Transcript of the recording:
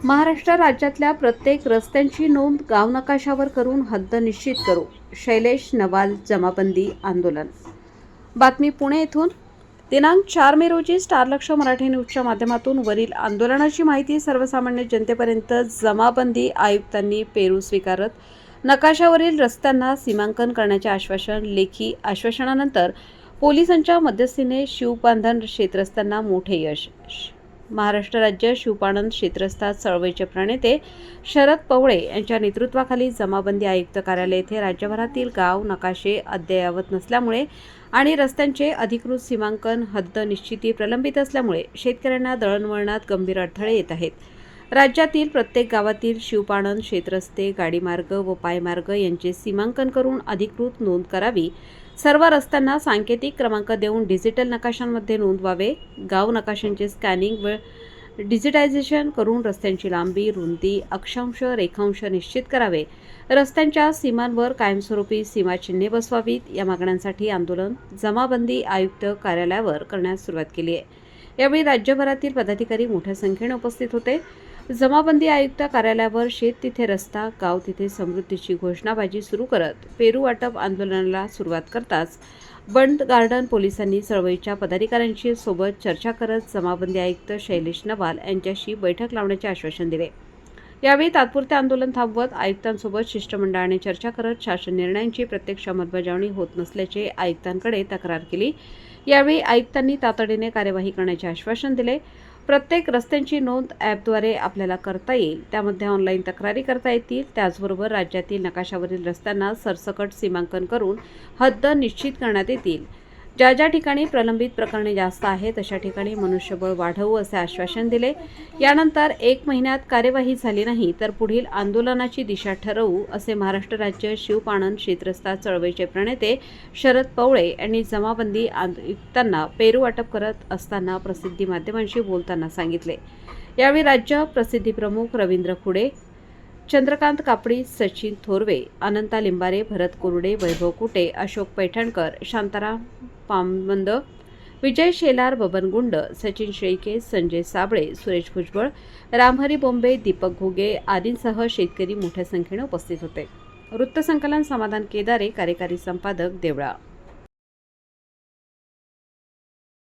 महाराष्ट्र राज्यातल्या प्रत्येक रस्त्यांची नोंद गाव नकाशावर करून हद्द निश्चित करू. शैलेश नवाल जमाबंदी आंदोलन. बातमी पुणे येथून. दिनांक 4 मे रोजी स्टार लक्ष मराठी न्यूजच्या माध्यमातून वरील आंदोलनाची माहिती सर्वसामान्य जनतेपर्यंत जमाबंदी आयुक्तांनी पेरू स्वीकारत नकाशावरील रस्त्यांना सीमांकन करण्याचे आश्वासन. लेखी आश्वासनानंतर पोलिसांच्या मध्यस्थीने शिवपांधन शेतरस्त्यांना मोठे यश. महाराष्ट्र राज्य शिवपाणंद शेतरस्ता चळवळीचे प्रणेते शरद पवळे यांच्या नेतृत्वाखाली जमाबंदी आयुक्त कार्यालय येथे राज्यभरातील गाव नकाशे अद्ययावत नसल्यामुळे आणि रस्त्यांचे अधिकृत सीमांकन हद्द निश्चिती प्रलंबित असल्यामुळे शेतकऱ्यांना दळणवळणात गंभीर अडथळे येत आहेत. राज्यातील प्रत्येक गावातील शिवपाणंद शेतरस्ते, गाडीमार्ग व पायमार्ग यांचे सीमांकन करून अधिकृत नोंद करावी. सर्व रस्त्यांना सांकेतिक क्रमांक देऊन डिजिटल नकाशांमध्ये नोंदवावे. गाव नकाशांचे स्कॅनिंग व डिजिटायझेशन करून रस्त्यांची लांबी, रुंदी, अक्षांश, रेखांश निश्चित करावे. रस्त्यांच्या सीमांवर कायमस्वरूपी सीमाचिन्हे बसवावीत. या मागण्यांसाठी आंदोलन जमाबंदी आयुक्त कार्यालयावर करण्यास सुरुवात केली आहे. यावेळी राज्यभरातील पदाधिकारी मोठ्या संख्येने उपस्थित होते. जमाबंदी आयुक्त कार्यालयावर शेत तिथे रस्ता, गाव तिथे समृद्धीची घोषणाबाजी सुरू करत पेरू वाटप आंदोलनाला सुरुवात करताच बंड गार्डन पोलिसांनी चळवळीच्या पदाधिकाऱ्यांशी सोबत चर्चा करत जमाबंदी आयुक्त शैलेश नवाल यांच्याशी बैठक लावण्याचे आश्वासन दिले. यावेळी तात्पुरते आंदोलन थांबवत आयुक्तांसोबत शिष्टमंडळाने चर्चा करत शासन निर्णयांची प्रत्यक्ष अंमलबजावणी होत नसल्याचे आयुक्तांकडे तक्रार केली. यावेळी आयुक्तांनी तातडीने कार्यवाही करण्याचे आश्वासन दिले. प्रत्येक रस्त्यांची नोंद ॲपद्वारे आपल्याला करता येईल. त्यामध्ये ऑनलाईन तक्रारी करता येतील. त्याचबरोबर राज्यातील नकाशावरील रस्त्यांना सरसकट सीमांकन करून हद्द निश्चित करण्यात येतील. ज्या ज्या ठिकाणी प्रलंबित प्रकरणे जास्त आहेत अशा ठिकाणी मनुष्यबळ वाढवू असे आश्वासन दिले. यानंतर 1 महिन्यात कार्यवाही झाली नाही तर पुढील आंदोलनाची दिशा ठरवू असे महाराष्ट्र राज्य शिवपाणंद शेतरस्ता चळवळीचे प्रणेते शरद पवळे यांनी जमाबंदी आयुक्तांना पेरू वाटप करत असताना प्रसिद्धी माध्यमांशी बोलताना सांगितले. यावेळी राज्य प्रसिद्धी प्रमुख रवींद्र खुडे, चंद्रकांत कापडी, सचिन थोरवे, अनंता लिंबारे, भरत कोरडे, वैभव कुटे, अशोक पैठणकर, शांताराम पामबंद, विजय शेलार, बबन गुंड, सचिन शेळके, संजय साबळे, सुरेश भुजबळ, रामहरी बोंबे, दीपक घुगे आदींसह शेतकरी मोठ्या संख्येने उपस्थित होते. वृत्तसंकलन समाधान केदारे, कार्यकारी संपादक देवळा.